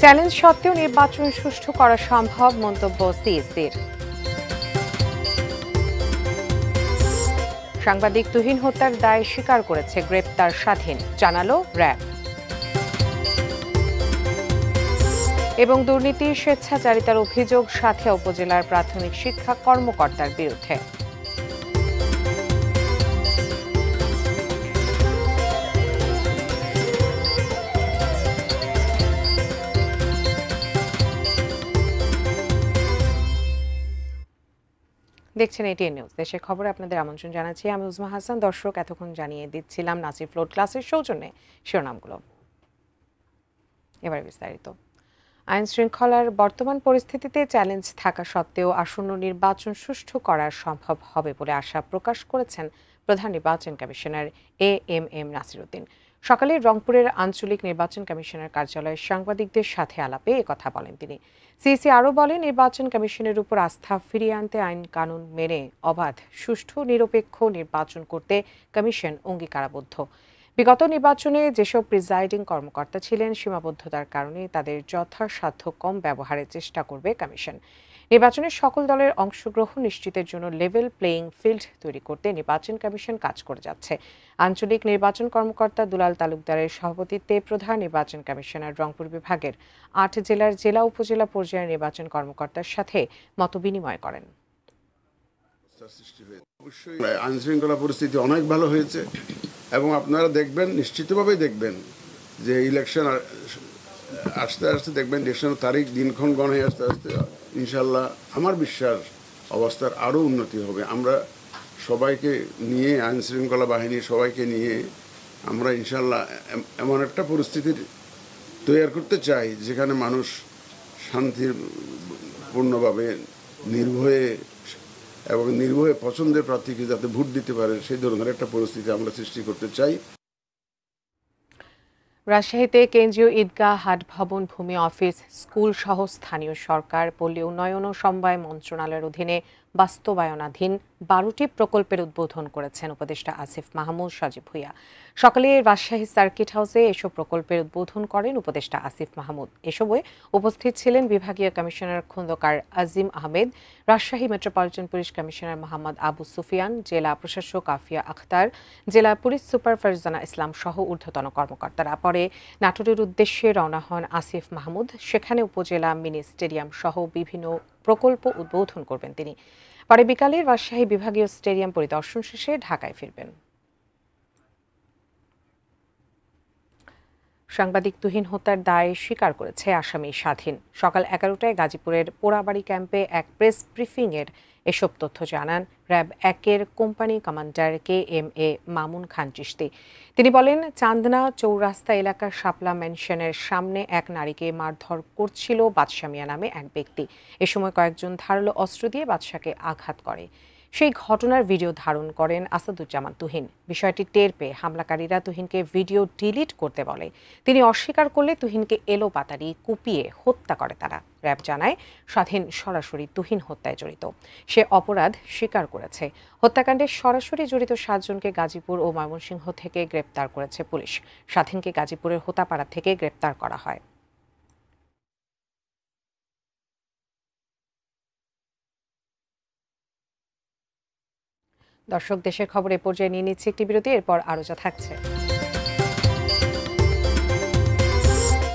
Challenge সত্ত্বেও নির্বাচন সুষ্ঠু করা সম্ভব মন্তব্য সিএসির। সাংবাদিক তুহিন হত্যার দায় স্বীকার করেছে গ্রেপ্তার স্বাধীন, জানালো র্যাব। এবং দুর্নীতি স্বেচ্ছাচারিতার অভিযোগ সাঁথিয়া উপজেলার প্রাথমিক শিক্ষা কর্মকর্তার বিরুদ্ধে। দেখছেন এটিএন নিউজ। দেশের খবরে আপনাদের আমন্ত্রণ জানাচ্ছি আমি উজমা হাসান। দর্শক, এতক্ষণ জানিয়ে দিচ্ছিলাম নাসির ফ্লোট ক্লাসের সৌজন্যে শিরোনামগুলো। এবার বিস্তারিত। আইন শৃঙ্খলার বর্তমান পরিস্থিতিতে চ্যালেঞ্জ থাকা সত্ত্বেও আসন্ন নির্বাচন সুষ্ঠু করা সম্ভব হবে বলে আশা প্রকাশ করেছেন প্রধান নির্বাচন কমিশনার এএমএম নাসির উদ্দিন। সকালে রংপুরের আঞ্চলিক নির্বাচন কমিশনার কার্যালয়ে সাংবাদিকদের সাথে আলাপে একথা বলেন তিনি। সিইসি আরও বলেন, নির্বাচন কমিশনের উপর আস্থা ফিরিয়ে আনতে আইন কানুন মেনে অবাধ, সুষ্ঠু, নিরপেক্ষ নির্বাচন করতে কমিশন অঙ্গীকারাবদ্ধ। বিগত নির্বাচনে যেসব প্রিজাইডিং কর্মকর্তা ছিলেন, সীমাবদ্ধতার কারণে তাদের যথাসাধ্য কম ব্যবহারের চেষ্টা করবে কমিশন। নির্বাচনের সকল দলের অংশগ্রহণ নিশ্চিতের জন্য লেভেল প্লেয়িং ফিল্ড তৈরি করতে নির্বাচন কমিশন কাজ করে যাচ্ছে। আঞ্চলিক নির্বাচন কর্মকর্তা দুলাল তালুকদারের সভাপতিত্বে প্রধান নির্বাচন কমিশনার রংপুর বিভাগের ৮ জেলার জেলা উপজেলা পর্যায়ের নির্বাচন কর্মকর্তার সাথে মতবিনিময় করেন। অবশ্যই আইন শৃঙ্খলা পরিস্থিতি অনেক ভালো হয়েছে এবং আপনারা দেখবেন, নিশ্চিতভাবেই দেখবেন যে ইলেকশন আস্তে আস্তে দেখবেন, ইলেকশনের তারিখ দিনক্ষণ গণে আস্তে আস্তে ইনশাল্লাহ আমার বিশ্বাস অবস্থার আরও উন্নতি হবে। আমরা সবাইকে নিয়ে, আইন শৃঙ্খলা বাহিনী সবাইকে নিয়ে আমরা ইনশাল্লাহ এমন একটা পরিস্থিতির তৈরি করতে চাই যেখানে মানুষ শান্তিপূর্ণভাবে নির্ভয়ে এবং নির্ভয়ে পছন্দের প্রার্থীকে যাতে ভোট দিতে পারে সেই ধরনের একটা পরিস্থিতি আমরা সৃষ্টি করতে চাই। রাজশাহীতে কেন্দ্রীয় ঈদগাহ, হাট ভবন, ভূমি অফিস, স্কুল সহ স্থানীয় সরকার, পল্লী উন্নয়ন ও সমবায় মন্ত্রণালয়ের অধীনে বাস্তবায়নাধীন 12টি প্রকল্পের উদ্বোধন করেছেন উপদেষ্টা আসিফ মাহমুদ সজীব ভুঁইয়া। সকালে রাজশাহী সার্কিট হাউসে এসব প্রকল্পের উদ্বোধন করেন উপদেষ্টা আসিফ মাহমুদ। এসবে উপস্থিত ছিলেন বিভাগীয় commissioner Khandaker Azim Ahmed, Rajshahi metropolitan police commissioner Mohammad Abu Sufian, জেলা প্রশাসক আফিয়া আখতার, জেলা পুলিশ সুপার ফারজানা ইসলাম সহ ঊর্ধ্বতন কর্মকর্তারা। পরে নাটোরের উদ্দেশ্যে রওনা হন আসিফ মাহমুদ। সেখানে উপজেলা মিনি স্টেডিয়াম সহ বিভিন্ন প্রকল্প উদ্বোধন করবেন তিনি। পরে বিকালে রাজশাহী বিভাগীয় স্টেডিয়াম পরিদর্শন শেষে ঢাকায় ফিরবেন। সাংবাদিক তুহিন হত্যার দায় স্বীকার করেছে আসামি স্বাধীন। সকাল 11টায় গাজীপুরের পোড়াবাড়ি ক্যাম্পে এক প্রেস ব্রিফিংয়ের এসব তথ্য জানান র্যাব 1-এর company commander KMA Mamun Khan Chishti. তিনি বলেন, চান্দনা চৌরাস্তা এলাকার শাপলা ম্যানশনের সামনে এক নারীকে মারধর করছিল বাদশা মিয়া নামে এক ব্যক্তি। এ সময় কয়েকজন ধারালো অস্ত্র দিয়ে বাদশাকে আঘাত করে। সেই ঘটনার ভিডিও ধারণ করেন আসাদুজ্জামান তুহিন। বিষয়টি টের পেয়ে হামলাকারীরা তুহিনকে ভিডিও ডিলিট করতে বলে। তিনি অস্বীকার করলে তুহিনকে এলোপাতাড়ি কুপিয়ে হত্যা করে তারা। র্যাব জানায়, স্বাধীন সরাসরি তুহিন হত্যায় জড়িত। সে অপরাধ স্বীকার করেছে। হত্যাকাণ্ডে সরাসরি জড়িত 7 জনকে গাজীপুর ও ময়মনসিংহ থেকে গ্রেপ্তার করেছে পুলিশ। স্বাধীনকে গাজীপুরের হোতাপাড়া থেকে গ্রেপ্তার করা হয়। দর্শক, দেশের খবরে পর্যায়ে নিয়ে নিচ্ছে একটি বিরতি, এরপর আরো যা থাকছে।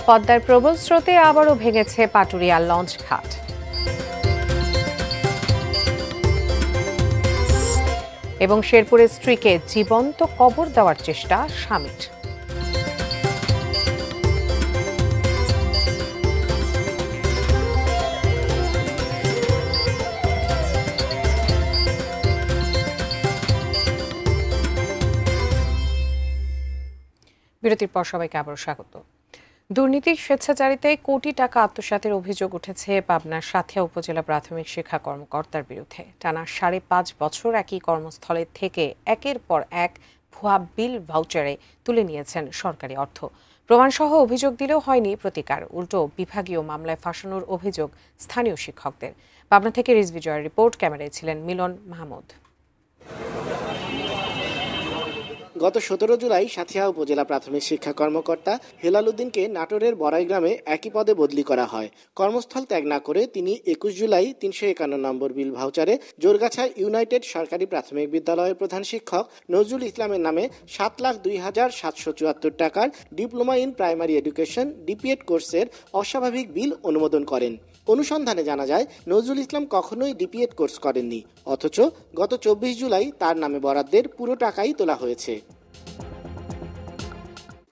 পদ্মার প্রবল স্রোতে আবারও ভেঙেছে পাটুরিয়া লঞ্চ ঘাট। এবং শেরপুরের স্ত্রীকে জীবন্ত কবর দেওয়ার চেষ্টা স্বামীর। বিরতির পর সবাইকে আবারও স্বাগত। দুর্নীতি স্বেচ্ছাচারিতায় কোটি টাকা আত্মসাতের অভিযোগ উঠেছে পাবনার সাঁথিয়া উপজেলা প্রাথমিক শিক্ষা কর্মকর্তার বিরুদ্ধে। টানা 5.5 বছর একই কর্মস্থলে থেকে একের পর এক ভুয়া বিল ভাউচারে তুলে নিয়েছেন সরকারি অর্থ। প্রমাণসহ অভিযোগ দিলেও হয়নি প্রতিকার, উল্টো বিভাগীয় মামলায় ফাঁসানোর অভিযোগ স্থানীয় শিক্ষকদের। পাবনা থেকে রিজভি জয়ের রিপোর্ট, ক্যামেরায় ছিলেন মিলন মাহমুদ। গত 17 জুলাই সাঁথিয়া উপজেলা প্রাথমিক শিক্ষা কর্মকর্তা হেলাল উদ্দিনকে নাটোরের বড়াই গ্রামে একই পদে বদলি করা হয়। কর্মস্থল ত্যাগ না করে তিনি 21 জুলাই 351 নম্বর বিল ভাউচারে জোরগাছা ইউনাইটেড সরকারি প্রাথমিক বিদ্যালয়ের প্রধান শিক্ষক নজরুল ইসলামের নামে 7,02,774 টাকার diploma in primary education DPEd কোর্সের অস্বাভাবিক বিল অনুমোদন করেন। অনুসন্ধানে জানা যায় নজরুল ইসলাম কখনোই ডিপিএড কোর্স করেননি, অথচ গত 24 জুলাই তার নামে বরাদ্দের পুরো টাকাই তোলা হয়েছে।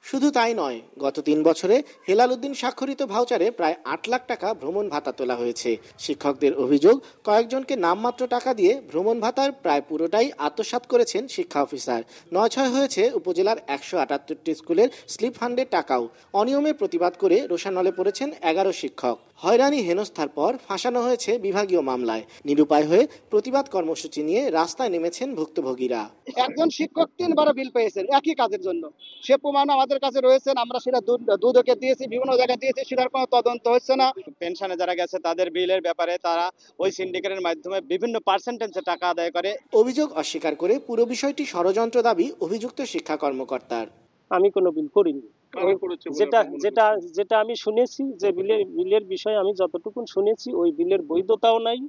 শুধু তাই নয়, গত 3 বছরে হেলাল উদ্দিন স্বাক্ষরিত ভাউচারে প্রায় 8 লাখ টাকা ভ্রমণ ভাতা তোলা হয়েছে। শিক্ষকদের অভিযোগ, কয়েকজনকে নামমাত্র টাকা দিয়ে ভ্রমণ ভাতার প্রায় পুরোটাই আত্মসাৎ করেছেন শিক্ষা অফিসার। 9-6 হয়েছে উপজেলার 178টি স্কুলের স্লিপ ফান্ডের টাকাও। অনিয়মের প্রতিবাদ করে রোষানলে পড়েছেন 11 শিক্ষক। হয়রানি হেনস্থার পর ফাঁসানো হয়েছে বিভাগীয় মামলায়। নিরুপায় হয়ে প্রতিবাদ কর্মসূচি নিয়ে রাস্তায় নেমেছেন ভুক্তভোগীরা। একজন শিক্ষক 3 বার বিল পেয়েছেন একই কাজের জন্য, সে প্রমাণ আমাদের কাছে রয়েছে। আমরা সেটা দুদকে দিয়েছি, বিভিন্ন জায়গায় দিয়েছি, সেটার কোনো তদন্ত হচ্ছে না। পেনশনে যারা গেছে তাদের বিলের ব্যাপারে তারা ওই সিন্ডিকেটের মাধ্যমে বিভিন্ন পার্সেন্টেজে টাকা আদায় করে। অভিযোগ অস্বীকার করে পুরো বিষয়টি ষড়যন্ত্র দাবি অভিযুক্ত শিক্ষা কর্মকর্তার। আমি কোনো বিল করিনি। যেটা আমি শুনেছি, যে বিলের বিষয়ে আমি যতটুকু শুনেছি, ওই বিলের বৈধতাও নাই,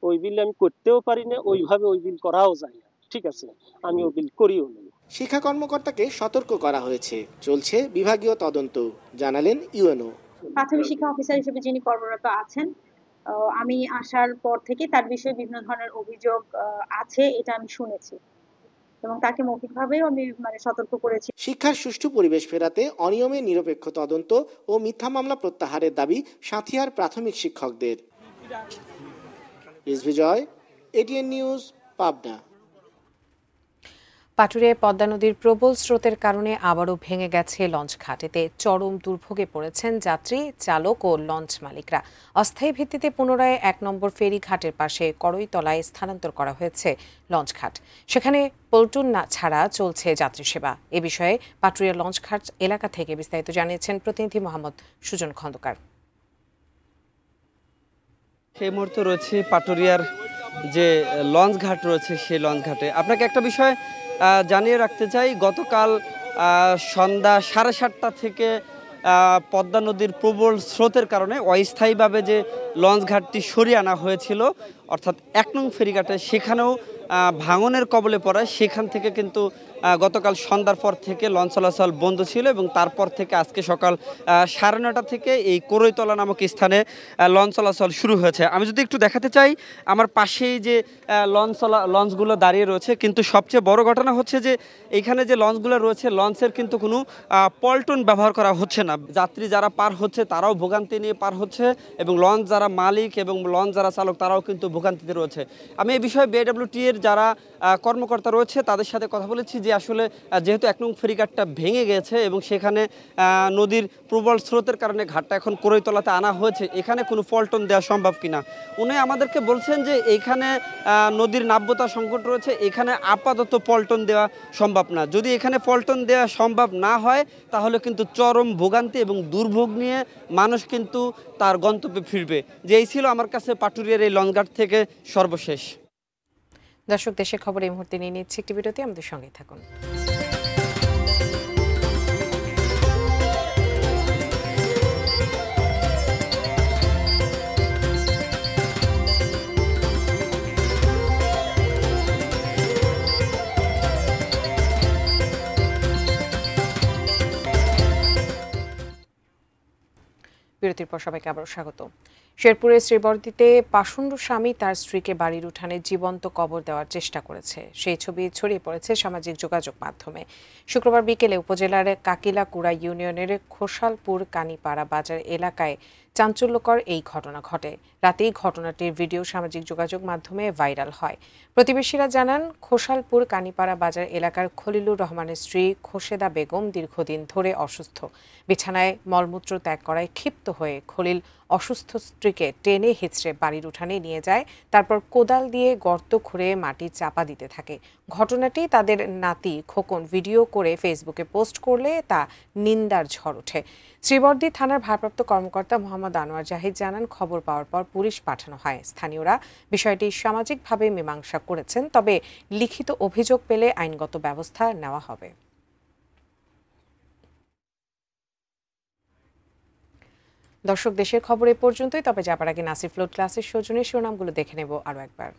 ওই বিল আমি করতেও পারি না, ওইভাবে ওই বিল করাও যায় না। ঠিক আছে, আমি ওই বিল করিও না। শিক্ষা কর্মকর্তাকে সতর্ক করা হয়েছে, চলছে বিভাগীয় তদন্ত, জানালেন ইউএনও। প্রাথমিক শিক্ষা অফিসার হিসেবে যিনি কর্মরত আছেন, আমি আসার পর থেকে তার বিষয়ে বিভিন্ন ধরনের অভিযোগ আছে, এটা আমি শুনেছি এবং তাকে মৌখিকভাবেও আমি সতর্ক করেছি। শিক্ষার সুষ্ঠু পরিবেশ ফেরাতে অনিয়মে নিরপেক্ষ তদন্ত ও মিথ্যা মামলা প্রত্যাহারের দাবি সাঁথিয়ার প্রাথমিক শিক্ষকদের। রিজভি জয়, এটিএন নিউজ, পাবনা। পাটুরে পদ্মা নদীর প্রবল স্রোতের কারণে আবারও ভেঙে গেছে লঞ্চঘাট। এতে চরম দুর্ভোগে পড়েছেন যাত্রী, চালক ও লঞ্চ মালিকরা। অস্থায়ী ভিত্তিতে পুনরায় 1 নম্বর ফেরি ঘাটের পাশে করইতলায় স্থানান্তর করা হয়েছে লঞ্চঘাট। সেখানে পল্টন না ছাড়া চলছে যাত্রী সেবা। এ বিষয়ে পাটুরিয়া লঞ্চঘাট এলাকা থেকে বিস্তারিত জানিয়েছেন প্রতিনিধি মোহাম্মদ সুজন খন্দকার। সেই মুহূর্তে রয়েছে পাটুরিয়ার যে লঞ্চ ঘাট রয়েছে, সেই লঞ্চ ঘাটে আপনাকে একটা বিষয় জানিয়ে রাখতে চাই। গতকাল সন্ধ্যা 7:30টা থেকে পদ্মা নদীর প্রবল স্রোতের কারণে অস্থায়ীভাবে যে লঞ্চ ঘাটটি সরিয়ে আনা হয়েছিল, অর্থাৎ 1 নং ফেরিঘাটে, সেখানেও ভাঙনের কবলে পড়ায় সেখান থেকে কিন্তু গতকাল সন্ধ্যার পর থেকে লঞ্চ চলাচল বন্ধ ছিল এবং তারপর থেকে আজকে সকাল 9:30 থেকে এই করইতলা নামক স্থানে লঞ্চ চলাচল শুরু হয়েছে। আমি যদি একটু দেখাতে চাই, আমার পাশেই যে লঞ্চগুলো দাঁড়িয়ে রয়েছে, কিন্তু সবচেয়ে বড় ঘটনা হচ্ছে যে এইখানে যে লঞ্চগুলো রয়েছে, লঞ্চের কিন্তু কোনো পল্টন ব্যবহার করা হচ্ছে না। যাত্রী যারা পার হচ্ছে তারাও ভোগান্তি নিয়ে পার হচ্ছে এবং লঞ্চ যারা মালিক এবং লঞ্চ যারা চালক তারাও কিন্তু ভোগান্তিতে রয়েছে। আমি এই বিষয়ে বিআইডব্লিউটি এর যারা কর্মকর্তা রয়েছে তাদের সাথে কথা বলেছি যে আসলে যেহেতু 1 নং ফেরিঘাটটা ভেঙে গেছে এবং সেখানে নদীর প্রবল স্রোতের কারণে ঘাটটা এখন করইতলাতে আনা হয়েছে, এখানে কোনো পল্টন দেওয়া সম্ভব কিনা। উনি আমাদেরকে বলছেন যে এইখানে নদীর নাব্যতা সংকট রয়েছে, এখানে আপাতত পল্টন দেওয়া সম্ভব না। যদি এখানে পল্টন দেওয়া সম্ভব না হয় তাহলে কিন্তু চরম ভোগান্তি এবং দুর্ভোগ নিয়ে মানুষ কিন্তু তার গন্তব্যে ফিরবে। যে এই ছিল আমার কাছে পাটুরিয়ার এই লঞ্চঘাট থেকে সর্বশেষ। দর্শক, দেশের খবর এই মুহূর্তে নিয়ে নিচ্ছি একটি বিরতি, আমাদের সঙ্গেই থাকুন। বিরতির পর সবাইকে আবারও স্বাগত। শেরপুরের শ্রীবর্দীতে পাষণ্ড স্বামী তার স্ত্রীকে বাড়ির উঠানে জীবন্ত কবর দেওয়ার চেষ্টা করেছে। সেই ছবি ছড়িয়ে পড়েছে সামাজিক যোগাযোগ মাধ্যমে। শুক্রবার বিকেলে উপজেলার কাকিলাকুড়া ইউনিয়নের খোসালপুর কানিপাড়া বাজার এলাকায় চাঞ্চল্যকর এই ঘটনা ঘটে। রাতেই ঘটনাটির ভিডিও সামাজিক যোগাযোগ মাধ্যমে ভাইরাল হয়। প্রতিবেশীরা জানান, খোসালপুর কানিপাড়া বাজার এলাকার খলিলুর রহমানের স্ত্রী খোশেদা বেগম দীর্ঘদিন ধরে অসুস্থ। বিছানায় মলমূত্র ত্যাগ করায় ক্ষিপ্ত হয়ে খলিল অসুস্থ স্ত্রীকে টেনে হিঁচড়ে বাড়ির উঠানে নিয়ে যায়, তারপর কোদাল দিয়ে গর্ত খুঁড়ে মাটি চাপা দিতে থাকে। ঘটনাটি তাদের নাতি খোকন ভিডিও করে ফেসবুকে পোস্ট করলে তা নিন্দার ঝড় ওঠে। শ্রীবর্দী থানার ভারপ্রাপ্ত কর্মকর্তা মোহাম্মদ আনোয়ার জাহিদ জানান, খবর পাওয়ার পর পুলিশ পাঠানো হয়। স্থানীয়রা বিষয়টি সামাজিকভাবে মীমাংসা করেছেন, তবে লিখিত অভিযোগ পেলে আইনগত ব্যবস্থা নেওয়া হবে। দর্শক, দেশের খবর এ পর্যন্তই। তবে যাবার আগে নাসির ফ্লোট ক্লাসের সৌজন্যে শিরোনামগুলো দেখে নেব আরও একবার।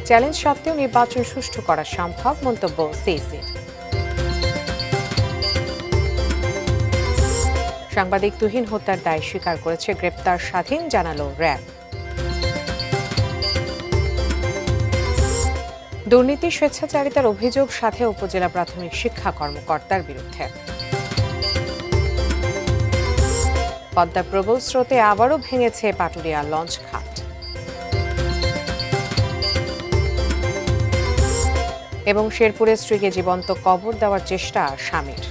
চ্যালেঞ্জ সত্ত্বেও নির্বাচন সুষ্ঠু করা সম্ভব, মন্তব্য সিইসির। সাংবাদিক তুহিন হত্যার দায় স্বীকার করেছে গ্রেপ্তার স্বাধীন, জানালো র্যাব। দুর্নীতি স্বেচ্ছাচারিতার অভিযোগ সাথে উপজেলা প্রাথমিক শিক্ষা কর্মকর্তার বিরুদ্ধে। পদ্মার প্রবল স্রোতে আবারও ভেঙেছে পাটুরিয়া লঞ্চ ঘাট। এবং শেরপুরের স্ত্রীকে জীবন্ত কবর দেওয়ার চেষ্টা স্বামীর।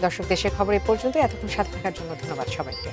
দর্শক, দেশের খবর এ পর্যন্ত। এতক্ষণ সাথে থাকার জন্য ধন্যবাদ সবাইকে।